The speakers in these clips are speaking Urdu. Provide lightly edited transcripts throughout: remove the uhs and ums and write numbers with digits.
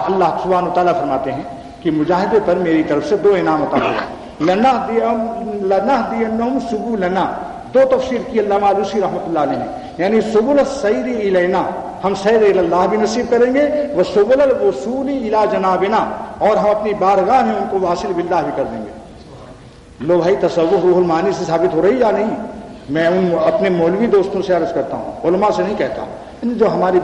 اللہ سبحانہ وتعالیٰ فرماتے ہیں کہ مجاہدے پر میری طرف سے 2 انعام عطا ہوا. لنہدینہم سبلنا، 2 تفسیر کی علامہ علوسی رحمۃ اللہ علیہ نے، یعنی سبل السیر الینا، ہم سیر الی اللہ بھی نصیب کریں گے، وسبل الوصول الی جنابنا، اور ہم اپنی بارگاہ میں ان کو واصل باللہ بھی کر دیں گے. لو بھائی تصوف روح المعانی سے ثابت ہو رہی یا نہیں؟ میں اپنے مولوی دوستوں سے عرض کرتا ہوں، علماء سے نہیں کہتا، جو ہماری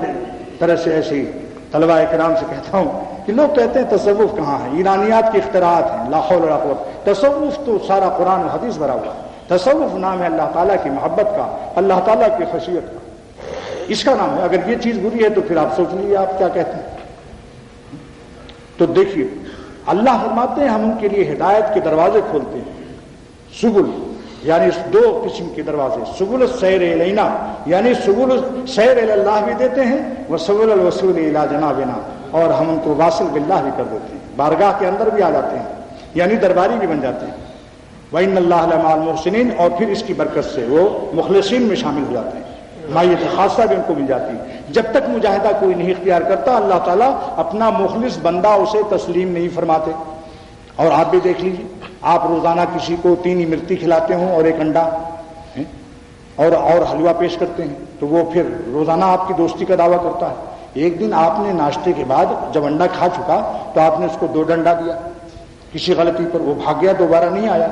طرح سے ایسی طلباء کرام سے کہتا ہوں کہ لوگ کہتے ہیں تصوف کہاں ہے، ایرانیات کی اختراعات ہیں، لا حول ولا قوت. تصوف تو سارا قرآن و حدیث بھرا ہوا ہے. تصوف نام ہے اللہ تعالیٰ کی محبت کا، اللہ تعالیٰ کی خشیت کا، اس کا نام ہے. اگر یہ چیز بری ہے تو پھر آپ سوچ لیجیے آپ کیا کہتے ہیں. تو دیکھیے اللہ فرماتے ہیں ہم ان کے لیے ہدایت کے دروازے کھولتے ہیں. سبل یعنی 2 قسم کے دروازے، سبل السیر الینا یعنی سبل السیر الی اللہ بھی دیتے ہیں، وسبل الوصول الی جنابنا، اور ہم ان کو واصل باللہ بھی کر دیتے ہیں، بارگاہ کے اندر بھی آ جاتے ہیں، یعنی درباری بھی بن جاتے ہیں. وَإِنَّ اللَّهَ لَمَعَ الْمُحْسِنِينَ، اور پھر اس کی برکت سے وہ مخلصین میں شامل ہو جاتے ہیں، مائیت خاصہ بھی ان کو مل جاتی ہے. جب تک مجاہدہ کوئی نہیں اختیار کرتا اللہ تعالیٰ اپنا مخلص بندہ اسے تسلیم نہیں فرماتے. اور آپ بھی دیکھ لیجیے، آپ روزانہ کسی کو 3 مرتی کھلاتے ہوں اور 1 انڈا اور حلوہ پیش کرتے ہیں، تو وہ پھر روزانہ آپ کی دوستی کا دعویٰ کرتا ہے. ایک دن آپ نے ناشتے کے بعد جب انڈا کھا چکا تو آپ نے اس کو 2 ڈنڈا دیا کسی غلطی پر، وہ بھاگ گیا، دوبارہ نہیں آیا.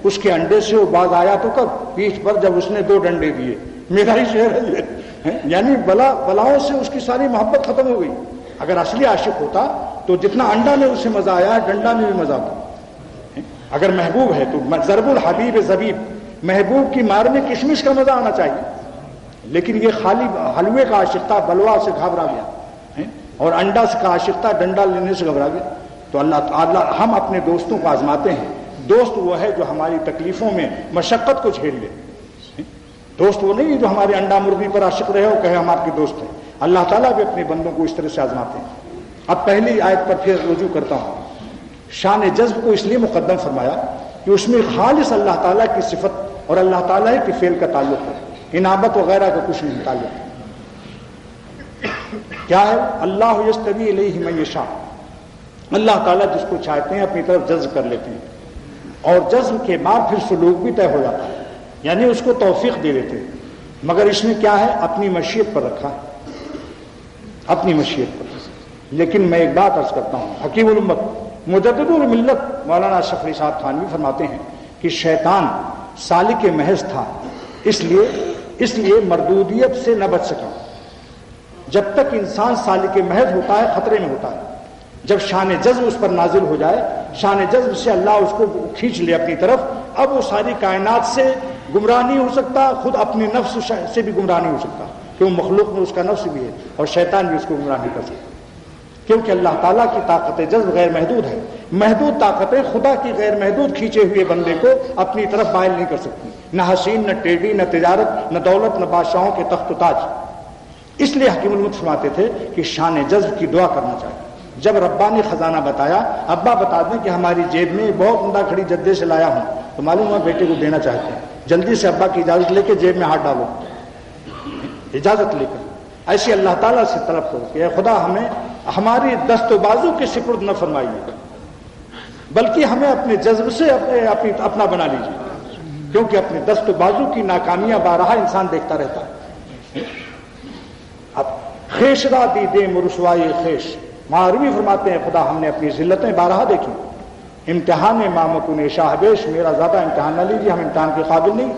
اس کے انڈے سے وہ باز آیا تو کب؟ پیٹھ پر، جب اس نے 2 ڈنڈے دیے. میرا ہی شعر ہے یہ، یعنی بلاؤں سے اس کی ساری محبت ختم ہو گئی. اگر اصلی عاشق ہوتا تو جتنا انڈا میں اسے مزہ آیا ڈنڈا میں بھی مزہ آتا. اگر محبوب ہے تو ضرب الحبیب زبیب، محبوب کی مار میں کشمش کا مزہ آنا چاہیے. لیکن یہ خالی حلوے کا عاشق تھا، بلوا سے گھبرا گیا، اور انڈا کا عاشق تھا، ڈنڈا لینے سے گھبرا گیا. تو اللہ تعالیٰ ہم اپنے دوستوں کو آزماتے ہیں. دوست وہ ہے جو ہماری تکلیفوں میں مشقت کو جھیل لے. دوست وہ نہیں جو ہمارے انڈا مرغی پر عاشق رہے اور کہے ہم آپ کے دوست ہیں. اللہ تعالیٰ بھی اپنے بندوں کو اس طرح سے آزماتے ہیں. اب پہلی آیت پر پھر رجوع کرتا ہوں. شان جذب کو اس لیے مقدم فرمایا کہ اس میں خالص اللہ تعالیٰ کی صفت اور اللہ تعالیٰ کے فعل کا تعلق ہے، انابت وغیرہ کا کچھ نہیں تعلق. کیا ہے؟ اللہ یستوی الیہ من یشاء، اللہ تعالیٰ جس کو چاہتے ہیں اپنی طرف جذب کر لیتے ہیں، اور جذب کے بعد پھر سلوک بھی طے ہو جاتا ہے، یعنی اس کو توفیق دے دیتے ہیں. مگر اس نے کیا ہے؟ اپنی مشیت پر رکھا، اپنی مشیت پر. لیکن میں ایک بات عرض کرتا ہوں، حکیم الامت مجدد الملت مولانا اشرف علی صاحب تھانوی فرماتے ہیں کہ شیطان سالک محض تھا، اس لیے مردودیت سے نہ بچ سکا. جب تک انسان سالک محض ہوتا ہے خطرے میں ہوتا ہے. جب شان جذب اس پر نازل ہو جائے، شان جذب سے اللہ اس کو کھینچ لے اپنی طرف، اب وہ ساری کائنات سے گمراہ نہیں ہو سکتا، خود اپنے نفس سے بھی گمراہ نہیں ہو سکتا، کیوں مخلوق میں اس کا نفس بھی ہے اور شیطان بھی اس کو گمراہ نہیں کر سکتا. کیونکہ اللہ تعالیٰ کی طاقت جذب غیر محدود ہے. محدود طاقتیں خدا کی غیر محدود کھینچے ہوئے بندے کو اپنی طرف مائل نہیں کر سکتی، نہ حسین، نہ ٹیڈی، نہ تجارت، نہ دولت، نہ بادشاہوں کے تخت و تاج. اس لیے حکیم الامت فرماتے تھے کہ شان جذب کی دعا کرنا چاہیے. جب ربا نے خزانہ بتایا، ابا بتا دیں کہ ہماری جیب میں بہت عمدہ کھڑی جدے سے لایا ہوں، تو معلوم ہوا بیٹے کو دینا چاہتے ہیں، جلدی سے ابا کی اجازت لے کے جیب میں ہاتھ ڈالو، اجازت لے کر. ایسے اللہ تعالیٰ سے طلب کرو کہ اے خدا ہمیں ہماری دست و بازو کے سپرد نہ فرمائیے، بلکہ ہمیں اپنے جذب سے اپنا بنا لیجیے، کیونکہ اپنے دست و بازو کی ناکامیاں بارہا انسان دیکھتا رہتا ہے. اب خیشرا دی دے مرسوائی خیش، ماروی فرماتے ہیں خدا ہم نے اپنی ذلتیں بارہا دیکھی، امتحان مامکن شاہ بیش، میرا زیادہ امتحان نہ لیجیے، ہم امتحان کے قابل نہیں.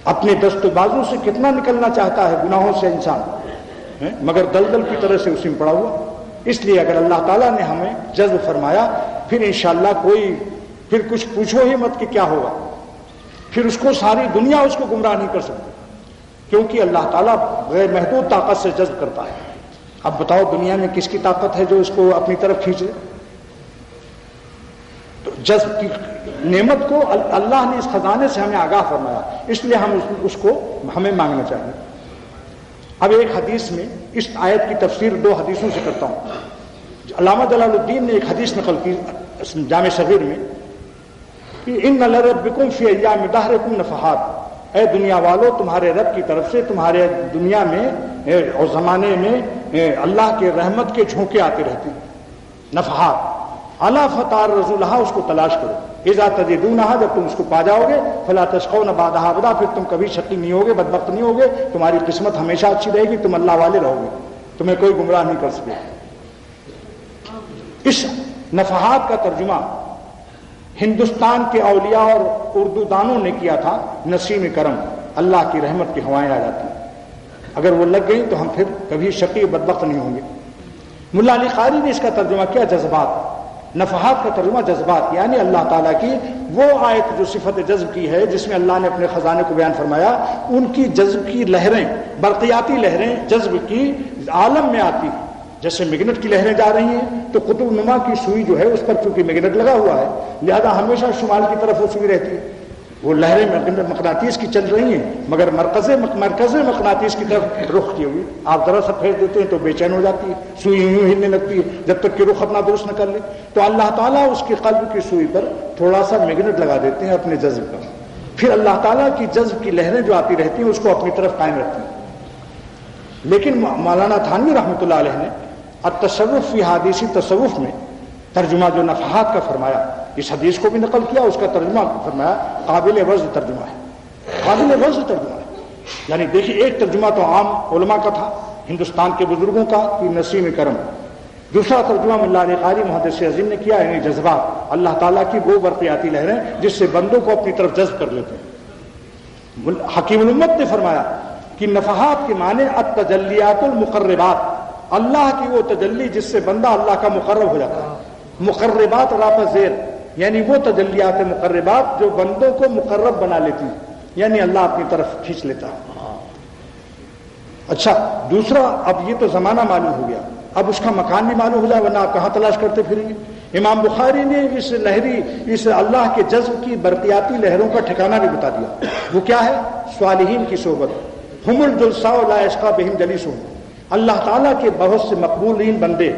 اپنے دست و بازو سے کتنا نکلنا چاہتا ہے گناہوں سے انسان، مگر دلدل کی طرح سے اسی میں پڑا ہوا. اس لیے اگر اللہ تعالیٰ نے ہمیں جذب فرمایا، پھر انشاءاللہ پھر کچھ پوچھو ہی مت کہ کیا ہوگا. پھر اس کو ساری دنیا اس کو گمراہ نہیں کر سکتی، کیونکہ اللہ تعالیٰ غیر محدود طاقت سے جذب کرتا ہے. اب بتاؤ دنیا میں کس کی طاقت ہے جو اس کو اپنی طرف کھینچے؟ تو جذب کی نعمت کو اللہ نے اس خزانے سے ہمیں آگاہ فرمایا، اس لیے ہم اس کو ہمیں مانگنا چاہیے. اب ایک حدیث میں اس آیت کی تفسیر 2 حدیثوں سے کرتا ہوں. علامہ جلال الدین نے ایک حدیث نقل کی جامع صغیر میں کہ ان لربکم فی ایام دہرکم نفحات، اے دنیا والو تمہارے رب کی طرف سے تمہارے دنیا میں اور زمانے میں اللہ کے رحمت کے جھونکے آتے رہتے ہیں، نفحات، الا فتار رسولہا، اس کو تلاش کرو، اذا تجدونہا، جب تم اس کو پا جاؤ گے، فلا تشقون بعدہا ابدا، پھر تم کبھی شقی نہیں ہوگے، بدبخت نہیں ہوگے، تمہاری قسمت ہمیشہ اچھی رہے گی، تم اللہ والے رہو گے، تمہیں کوئی گمراہ نہیں کر سکے۔ اس نفحات کا ترجمہ ہندوستان کے اولیاء اور اردو دانوں نے کیا تھا، نسیم کرم، اللہ کی رحمت کی ہوائیں آ جاتی ہیں، اگر وہ لگ گئیں تو ہم پھر کبھی شقی بدبخت نہیں ہوں گے۔ ملا علی قاری نے اس کا ترجمہ کیا جذبات، نفحات کا ترجمہ جذبات، یعنی اللہ تعالیٰ کی وہ آیت جو صفت جذب کی ہے، جس میں اللہ نے اپنے خزانے کو بیان فرمایا، ان کی جذب کی لہریں، برقیاتی لہریں جذب کی عالم میں آتی ہیں۔ جیسے میگنیٹ کی لہریں جا رہی ہیں تو قطب نما کی سوئی جو ہے اس پر چونکہ میگنیٹ لگا ہوا ہے، لہذا ہمیشہ شمال کی طرف وہ سوئی رہتی ہے، وہ لہریں مقناطیس کی چل رہی ہیں، مگر مرکز مقناطیس کی طرف رخ کی ہوئی، آپ ذرا سا پھیر دیتے ہیں تو بے چین ہو جاتی ہے، سوئی یوں ہلنے لگتی ہے جب تک کہ رخ اپنا درست نہ کر لے۔ تو اللہ تعالیٰ اس کی قلب کی سوئی پر تھوڑا سا میگنیٹ لگا دیتے ہیں اپنے جذب کا، پھر اللہ تعالیٰ کی جذب کی لہریں جو آتی رہتی ہیں اس کو اپنی طرف قائم رکھتی ہیں۔ لیکن مولانا تھانوی رحمۃ اللہ علیہ نے التصوف فی حدیث تصوف میں ترجمہ جو نفحات کا فرمایا، اس حدیث کو بھی نقل کیا، اس کا ترجمہ فرمایا قابل وضع ترجمہ ہے، قابل وضع ترجمہ ہے۔ یعنی دیکھیے، ایک ترجمہ تو عام علماء کا تھا، ہندوستان کے بزرگوں کا، کہ نسیم کرم، دوسرا ترجمہ ملا علی قاری محدث عظیم نے کیا، یعنی جذبات، اللہ تعالیٰ کی وہ برقیاتی لہریں جس سے بندوں کو اپنی طرف جذب کر لیتے ہیں۔ حکیم الامت نے فرمایا کہ نفحات کے معنی التجلیات المقربات، اللہ کی وہ تجلی جس سے بندہ اللہ کا مقرب ہو جاتا ہے، مقربات راپا زیر، یعنی وہ تجلیات مقربات جو بندوں کو مقرب بنا لیتی ہیں، یعنی اللہ اپنی طرف کھینچ لیتا ہے۔ اچھا، دوسرا، اب یہ تو زمانہ معلوم ہو گیا، اب اس کا مکان بھی معلوم ہو جائے، ورنہ آپ کہاں تلاش کرتے پھریں گے۔ امام بخاری نے اس اللہ کے جذب کی برقیاتی لہروں کا ٹھکانہ بھی بتا دیا، وہ کیا ہے؟ صالحین کی صحبت، ہم الجلساء لا یشقی بہم جلیسہم، اللہ تعالیٰ کے بہت سے مقبولین بندے،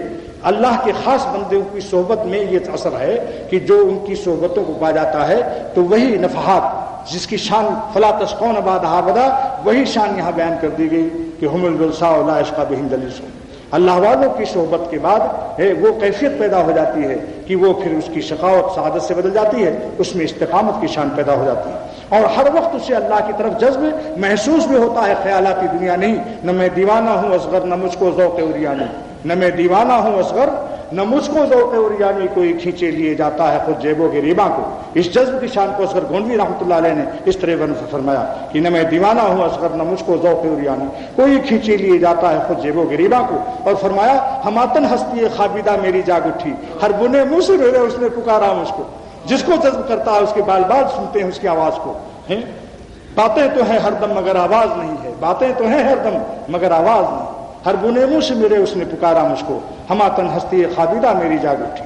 اللہ کے خاص بندوں کی صحبت میں یہ اثر ہے کہ جو ان کی صحبتوں کو پا جاتا ہے تو وہی نفحات جس کی شان فلا تشقون بعدہا ابدا، وہی شان یہاں بیان کر دی گئی کہ ہم الجلساء لا یشقی بہم جلیسہم۔ اللہ والوں کی صحبت کے بعد وہ کیفیت پیدا ہو جاتی ہے کہ وہ پھر اس کی شقاوت سعادت سے بدل جاتی ہے، اس میں استقامت کی شان پیدا ہو جاتی ہے، اور ہر وقت اسے اللہ کی طرف جذب محسوس بھی ہوتا ہے، خیالاتی دنیا نہیں، نہ میں دیوانہ ہوں اصغر نہ مجھ کو ذوق عریانی، نہ میں دیوانہ ہوں اصغر نہ مجھ کو ذوق عریانی، کوئی کھینچے لیے جاتا ہے خود جیبوں کے ریباں کو۔ اس جذب کی شان کو اصغر گونڈوی رحمۃ اللہ علیہ نے اس طرح فرمایا کہ نہ میں دیوانہ ہوں اصغر نہ مجھ کو ذوق عریانی، کوئی کھینچے لیے جاتا ہے خود جیبوں کے ریباں کو، اور فرمایا ہماتن ہستی خابیدہ میری جاگ اٹھی، ہر بنے منہ سے میرے اس نے پکارا مجھ کو۔ جس کو جذب کرتا ہے اس کے بال بال سنتے ہیں اس کی آواز کو، باتیں تو ہیں ہر دم مگر آواز نہیں ہے، باتیں تو ہیں ہر دم مگر آواز نہیں، ہر بنے منہ سے میرے اس نے پکارا مجھ کو، ہماتن ہستی خابیدہ میری جاگ اٹھی۔